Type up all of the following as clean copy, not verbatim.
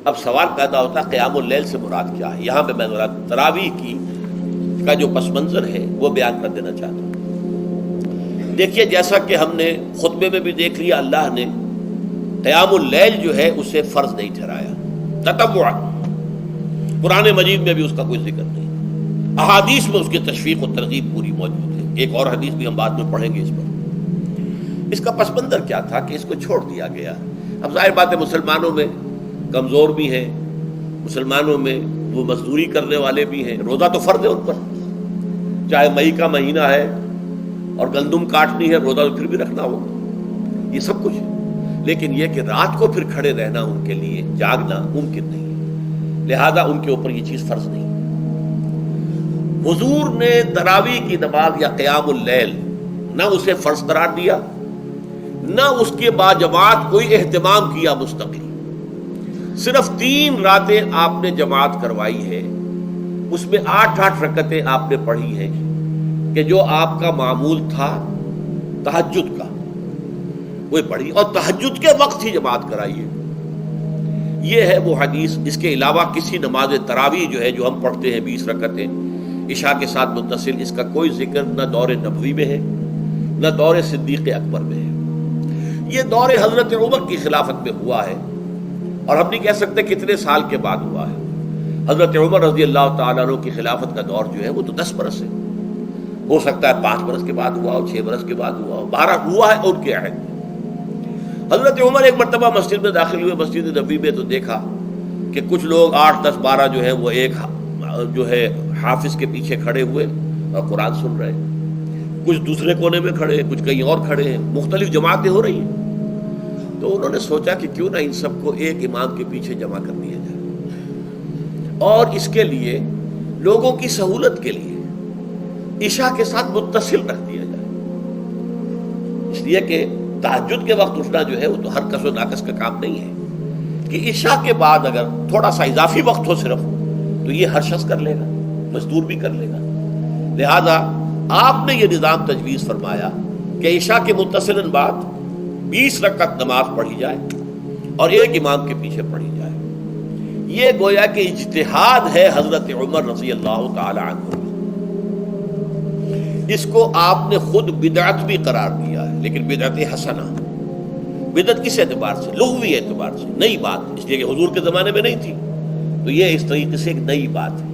اب سوال پیدا ہوتا ہے قیام اللیل سے مراد کیا ہے؟ یہاں پہ میں ذرا تراویح کی کا جو پس منظر ہے وہ بیان کر دینا چاہتا ہوں۔ دیکھیے جیسا کہ ہم نے خطبے میں بھی دیکھ لیا، اللہ نے قیام اللیل جو ہے اسے فرض نہیں ٹھہرایا تطوعا، قرآن مجید میں بھی اس کا کوئی ذکر نہیں، احادیث میں اس کی تشویق و ترغیب پوری موجود ہے۔ ایک اور حدیث بھی ہم بعد میں پڑھیں گے اس پر۔ اس کا پس منظر کیا تھا کہ اس کو چھوڑ دیا گیا۔ اب ظاہر بات ہے مسلمانوں میں کمزور بھی ہیں، مسلمانوں میں وہ مزدوری کرنے والے بھی ہیں، روزہ تو فرض ہے ان پر، چاہے مئی کا مہینہ ہے اور گندم کاٹنی ہے، روزہ تو پھر بھی رکھنا ہوگا، یہ سب کچھ، لیکن یہ کہ رات کو پھر کھڑے رہنا ان کے لیے جاگنا ممکن نہیں ہے، لہذا ان کے اوپر یہ چیز فرض نہیں۔ حضور نے تراویح کی نماز یا قیام اللیل نہ اسے فرض قرار دیا، نہ اس کے بعد جماعت کوئی اہتمام کیا مستقل، صرف 3 راتیں آپ نے جماعت کروائی ہے، اس میں 8 رکعتیں آپ نے پڑھی ہیں کہ جو آپ کا معمول تھا تہجد کا وہ پڑھی، اور تہجد کے وقت ہی جماعت کرائی ہے۔ یہ ہے وہ حدیث۔ اس کے علاوہ کسی نماز تراویح جو ہے جو ہم پڑھتے ہیں 20 رکعتیں عشاء کے ساتھ متصل، اس کا کوئی ذکر نہ دور نبوی میں ہے نہ دور صدیق اکبر میں ہے۔ یہ دور حضرت عمر کی خلافت میں ہوا ہے، اور ہم نہیں کہہ سکتے کتنے سال کے بعد ہوا ہے۔ حضرت عمر رضی اللہ تعالیٰ عنہ کی خلافت کا دور جو ہے وہ تو 10 برس ہے، ہو سکتا ہے 5 برس کے بعد ہوا ہو، 6 برس کے بعد ہوا ہو، 12 ہوا ہے ان کے عہد میں۔ حضرت عمر ایک مرتبہ مسجد میں داخل ہوئے، مسجد نبوی میں، تو دیکھا کہ کچھ لوگ 8 10 12 جو ہے وہ ایک جو ہے حافظ کے پیچھے کھڑے ہوئے اور قرآن سن رہے ہیں، کچھ دوسرے کونے میں کھڑے ہیں، کچھ کہیں اور کھڑے ہیں، مختلف جماعتیں ہو رہی ہیں۔ تو انہوں نے سوچا کہ کیوں نہ ان سب کو ایک امام کے پیچھے جمع کر دیا جائے، اور اس کے لیے لوگوں کی سہولت کے لیے عشاء کے ساتھ متصل رکھ دیا جائے، اس لیے کہ تہجد کے وقت اٹھنا جو ہے وہ تو ہر کس و ناقص کا کام نہیں ہے، کہ عشاء کے بعد اگر تھوڑا سا اضافی وقت ہو صرف تو یہ ہر شخص کر لے گا، مزدور بھی کر لے گا۔ لہذا آپ نے یہ نظام تجویز فرمایا کہ عشاء کے متصلاً بعد 20 رکعت نماز پڑھی جائے اور ایک امام کے پیچھے پڑھی جائے۔ یہ گویا کہ اجتہاد ہے حضرت عمر رضی اللہ تعالی عنہ، اس کو آپ نے خود بدعت بھی قرار دیا ہے، لیکن بدعت حسنہ۔ بدعت کس اعتبار سے؟ لغوی اعتبار سے، نئی بات، اس لیے کہ حضور کے زمانے میں نہیں تھی، تو یہ اس طریقے سے ایک نئی بات ہے،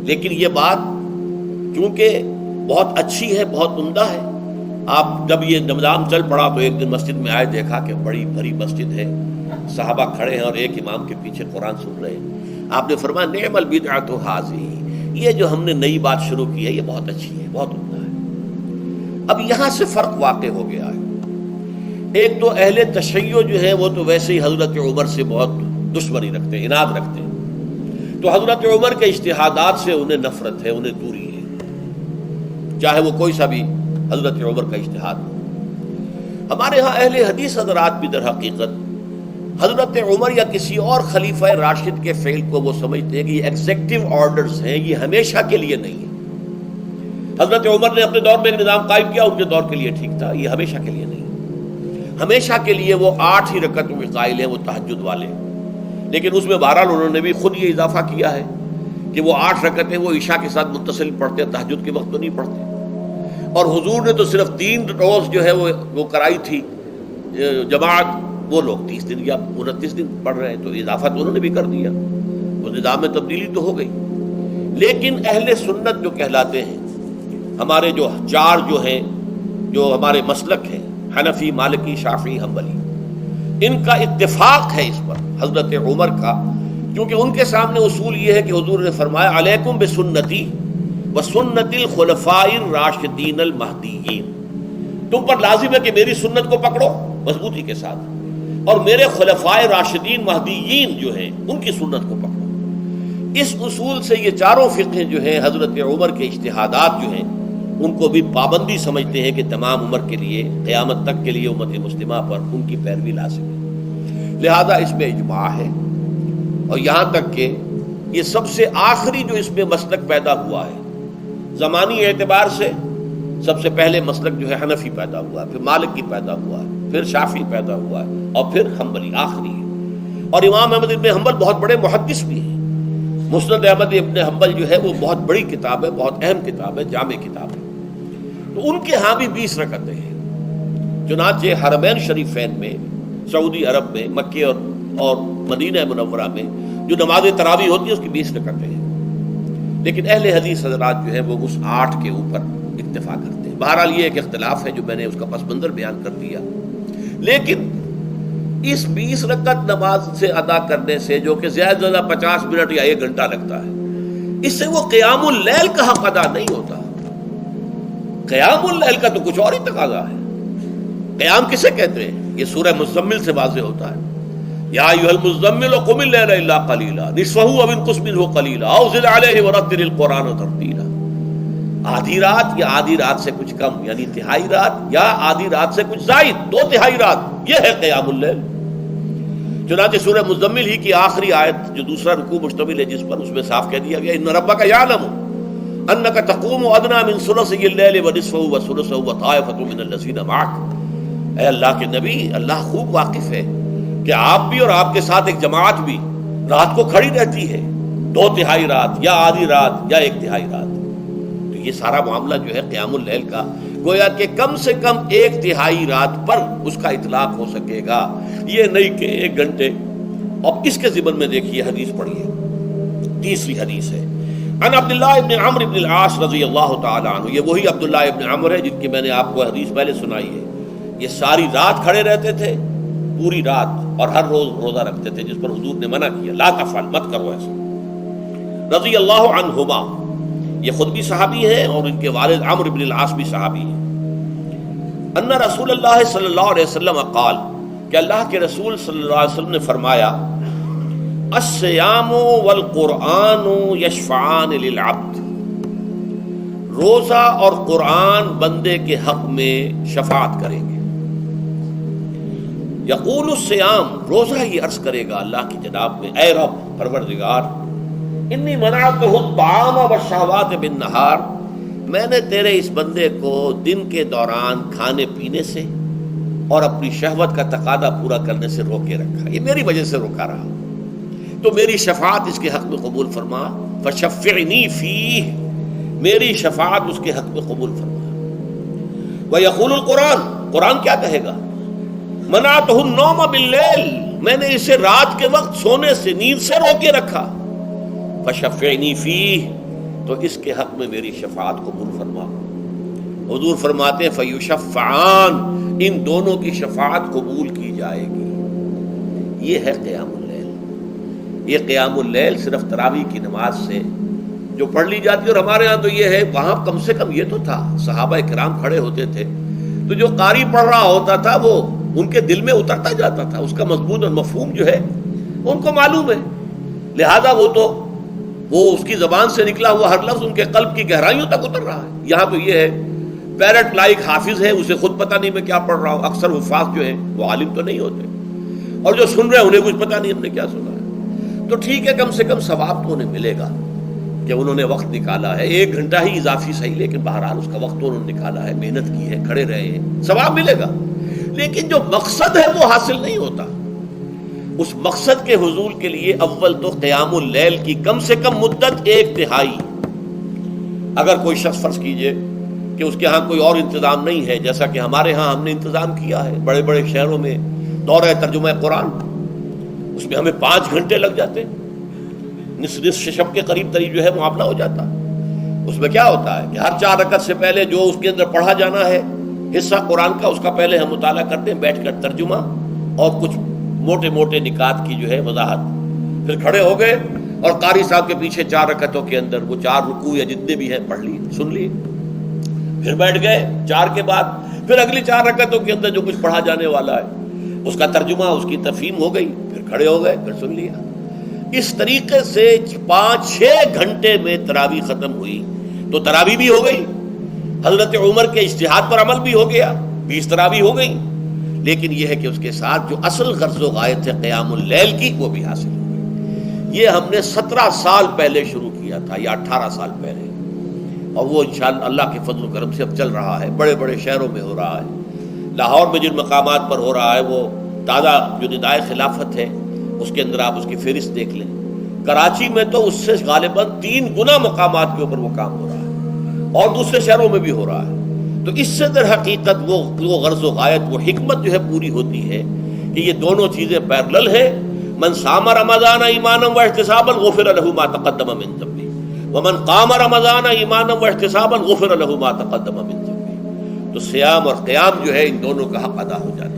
لیکن یہ بات چونکہ بہت اچھی ہے، بہت عمدہ ہے۔ آپ جب یہ نظام چل پڑا تو ایک دن مسجد میں آئے، دیکھا کہ بڑی بھری مسجد ہے، صحابہ کھڑے ہیں اور ایک امام کے پیچھے قرآن سن رہے ہیں۔ آپ نے فرمایا نعم البدعۃ ھذہ، یہ جو ہم نے نئی بات شروع کی ہے یہ بہت اچھی ہے، بہت عمدہ ہے۔ اب یہاں سے فرق واقع ہو گیا ہے۔ ایک تو اہل تشیع جو ہے وہ تو ویسے ہی حضرت عمر سے بہت دشمنی رکھتے ہیں، عناد رکھتے ہیں، تو حضرت عمر کے اجتہادات سے انہیں نفرت ہے، انہیں دوری ہے، چاہے وہ کوئی سا بھی حضرت عمر کا اجتہاد ہو۔ ہمارے ہاں اہل حدیث حضرات بھی در حقیقت حضرت عمر یا کسی اور خلیفہ راشد کے فعل کو وہ سمجھتے ہیں کہ یہ ایگزیکٹو آرڈرز ہیں، یہ ہمیشہ کے لیے نہیں ہے۔ حضرت عمر نے اپنے دور میں ایک نظام قائم کیا، ان کے دور کے لیے ٹھیک تھا، یہ ہمیشہ کے لیے نہیں ہے۔ ہمیشہ کے لیے وہ 8 ہی رکعتوں کے قائل ہیں، وہ تہجد والے، لیکن اس میں بہرحال انہوں نے بھی خود یہ اضافہ کیا ہے کہ وہ 8 رکعتیں وہ عشاء کے ساتھ متصل پڑھتے ہیں، تہجد کے وقت تو نہیں پڑھتے۔ اور حضور نے تو صرف 3 روز جو ہے وہ کرائی تھی جماعت، وہ لوگ 30 دن یا 29 دن پڑھ رہے ہیں، تو اضافہ تو انہوں نے بھی کر دیا، تو نظام میں تبدیلی تو ہو گئی۔ لیکن اہل سنت جو کہلاتے ہیں، ہمارے جو 4 جو ہیں، جو ہمارے مسلک ہیں، حنفی، مالکی، شافعی، حنبلی، ان کا اتفاق ہے اس پر حضرت عمر کا، کیونکہ ان کے سامنے اصول یہ ہے کہ حضور نے فرمایا علیکم بسنتی وسنت الخلفاء الراشدین المہدیین، تم پر لازم ہے کہ میری سنت کو پکڑو مضبوطی کے ساتھ، اور میرے خلفاء راشدین مہدیین جو ہیں ان کی سنت کو پکڑو۔ اس اصول سے یہ 4 فقہ جو ہیں حضرت عمر کے اجتہادات جو ہیں ان کو بھی پابندی سمجھتے ہیں کہ تمام عمر کے لیے، قیامت تک کے لیے امت مسلمہ پر ان کی پیروی لازم ہے، لہذا اس میں اجماع ہے۔ اور یہاں تک کہ یہ سب سے آخری جو اس میں مسلک پیدا ہوا ہے زمانی اعتبار سے، سب سے پہلے مسلک جو ہے حنفی پیدا ہوا ہے، پھر مالکی پیدا ہوا ہے، پھر شافعی پیدا ہوا ہے، اور پھر حنبلی آخری ہے۔ اور امام احمد ابن حنبل بہت بڑے محدث بھی ہیں. مسند احمد ابن حنبل جو ہے وہ بہت بڑی کتاب ہے، بہت اہم کتاب ہے، جامع کتاب ہے. تو ان کے ہاں بھی 20 رکعتیں ہیں. چنانچہ حرمین شریفین میں، سعودی عرب میں، مکے اور مدینہ منورہ میں جو نماز تراویح ہوتی ہے اس کی 20 رکعتیں ہیں. لیکن اہل حدیث حضرات جو ہے وہ اس 8 کے اوپر اکتفا کرتے ہیں. بہرحال یہ ایک اختلاف ہے جو میں نے اس کا پس منظر بیان کر دیا. لیکن اس 20 رکعت نماز سے ادا کرنے سے، جو کہ زیادہ سے زیادہ 50 منٹ یا 1 گھنٹہ لگتا ہے، اس سے وہ قیام اللیل کا حق ادا نہیں ہوتا. قیام اللیل کا تو کچھ اور ہی تقاضا ہے. قیام کسے کہتے ہیں؟ یہ سورہ مزمل سے واضح ہوتا ہے. یا ایھا المزمل قم اللیل الا قلیلا نصفہ او انقص منہ قلیلا او زد علیہ ورتل القرآن ترتیلا. آدھی رات یا آدھی رات سے کچھ کم، یعنی تہائی رات، یا آدھی رات سے کچھ زائد، 2/3 رات، یہ ہے قیام اللیل. چنانچہ سورہ مزمل ہی کی آخری آیت جو دوسرا رکوع مشتمل ہے جس پر، اس میں صاف کہہ دیا گیا ان ربک یعلم انک تقوم ادنی من ثلثی اللیل ونصفہ وثلثہ وطائفۃ من الذین معک. اے اللہ کے نبی، اللہ خوب واقف ہے کہ آپ بھی اور آپ کے ساتھ ایک جماعت بھی رات کو کھڑی رہتی ہے، 2/3 رات یا آدھی رات یا 1/3 رات. تو یہ سارا معاملہ جو ہے قیام اللیل کا، گویا کہ کم سے کم 1/3 رات پر اس کا اطلاق ہو سکے گا، یہ نہیں کہ 1 گھنٹے. اور اس کے ضمن میں دیکھیے حدیث پڑھیے. تیسری حدیث ہے عن عبداللہ ابن عمرو ابن العاص رضی اللہ تعالی عنہ. یہ وہی عبداللہ ابن عمرو ہے جن کی میں نے آپ کو حدیث پہلے سنائی ہے. یہ ساری رات کھڑے رہتے تھے، پوری رات، اور ہر روز روزہ رکھتے تھے، جس پر حضور نے منع کیا، لا تفعل، مت کرو ایسا. رضی اللہ عنہما، یہ خود بھی صحابی ہیں اور ان کے والد عمرو بن العاص بھی صحابی ہیں. ان رسول اللہ صلی اللہ علیہ وسلم قال، کہ اللہ کے رسول صلی اللہ علیہ وسلم نے فرمایا، الصیام والقرآن یشفعان للعبد. روزہ اور قرآن بندے کے حق میں شفاعت کریں گے. یقول الصیام، روزہ یہ عرض کرے گا اللہ کی جناب میں، اے رب پروردگار، انی منعتہ الطعام والشہوات بالنہار، میں نے تیرے اس بندے کو دن کے دوران کھانے پینے سے اور اپنی شہوت کا تقاضا پورا کرنے سے روکے رکھا، یہ میری وجہ سے روکا رہا، تو میری شفاعت اس کے حق میں قبول فرما. فشفعنی فیہ، میری شفاعت اس کے حق میں قبول فرما. ویقول القرآن، قرآن کیا کہے گا؟ منعتہ النوم باللیل، میں نے اسے رات کے وقت سونے سے، نیند سے روکے رکھا. فشفعنی فیہ، تو اس کے حق میں میری شفاعت قبول فرما. حضور فرماتے ہیں فیشفعان، ان دونوں کی شفاعت قبول کی جائے گی. یہ ہے قیام اللیل. یہ قیام اللیل صرف تراویح کی نماز سے جو پڑھ لی جاتی ہے، اور ہمارے ہاں تو یہ ہے، وہاں کم سے کم یہ تو تھا، صحابہ کرام کھڑے ہوتے تھے تو جو قاری پڑھ رہا ہوتا تھا وہ ان کے دل میں اترتا جاتا تھا، اس کا مضمون اور مفہوم جو ہے ان کو معلوم ہے، لہذا وہ اس کی زبان سے نکلا ہوا ہر لفظ ان کے قلب کی گہرائیوں تک اتر رہا ہے. یہاں تو یہ ہے پیرٹ لائک حافظ ہے، اسے خود پتہ نہیں میں کیا پڑھ رہا ہوں. اکثر حفاظ جو ہیں وہ عالم تو نہیں ہوتے، اور جو سن رہے ہیں انہیں کچھ پتہ نہیں ہم نے کیا سنا ہے. تو ٹھیک ہے، کم سے کم ثواب تو انہیں ملے گا کہ انہوں نے وقت نکالا ہے، 1 گھنٹہ ہی اضافی صحیح، لیکن بہرحال اس کا وقت تو انہوں نے نکالا ہے، محنت کی ہے، کھڑے رہے ہیں، ثواب ملے گا. لیکن جو مقصد ہے وہ حاصل نہیں ہوتا. اس مقصد کے حصول کے لیے اول تو قیام اللیل کی کم سے کم مدت 1/3. اگر کوئی شخص فرض کیجئے کہ اس کے ہاں کوئی اور انتظام نہیں ہے، جیسا کہ ہمارے ہاں ہم نے انتظام کیا ہے، بڑے بڑے شہروں میں دورہ ترجمہ قرآن، اس میں ہمیں 5 گھنٹے لگ جاتے، نصف شب کے قریب تری جو ہے معاملہ ہو جاتا. اس میں کیا ہوتا ہے کہ ہر 4 رکعت سے پہلے جو اس کے اندر پڑھا جانا ہے حصہ قرآن کا، اس کا پہلے ہم مطالعہ کرتے ہیں بیٹھ کر، ترجمہ اور کچھ موٹے موٹے نکات کی جو ہے وضاحت. پھر کھڑے ہو گئے اور قاری صاحب کے پیچھے 4 رکعتوں کے اندر وہ 4 رکوع یا جتنے بھی ہیں پڑھ لی، سن لی، پھر بیٹھ گئے 4 کے بعد، پھر اگلی 4 رکعتوں کے اندر جو کچھ پڑھا جانے والا ہے اس کا ترجمہ، اس کی تفہیم ہو گئی، پھر کھڑے ہو گئے، پھر سن لیا. اس طریقے سے 5-6 گھنٹے میں تراویح ختم ہوئی. تو تراویح بھی ہو گئی، حضرت عمر کے اجتہاد پر عمل بھی ہو گیا، 20 تراویح ہو گئی. لیکن یہ ہے کہ اس کے ساتھ جو اصل غرض و غایت ہے قیام اللیل کی، وہ بھی حاصل ہو گئی. یہ ہم نے 17 سال پہلے شروع کیا تھا یا 18 سال پہلے، اور وہ انشاءاللہ اللہ کے فضل و کرم سے اب چل رہا ہے. بڑے بڑے شہروں میں ہو رہا ہے، لاہور میں جن مقامات پر ہو رہا ہے وہ تازہ جو ندائے خلافت ہے اس کے اندر آپ اس کی فہرست دیکھ لیں. کراچی میں تو اس سے غالباً 3 گنا مقامات کے اوپر وہ کام ہو رہا ہے اور دوسرے شہروں میں بھی ہو رہا ہے. تو اس سے در حقیقت وہ غرض و غایت، وہ حکمت جو ہے پوری ہوتی ہے کہ یہ دونوں چیزیں پیرلل ہیں. من صام رمضان ایمانا واحتسابا غفر له ما تقدم من ذنبه ومن قام رمضان ایمانا واحتسابا غفر له ما تقدم من ذنبه. تو صیام اور قیام جو ہے ان دونوں کا حق ادا ہو جاتا ہے.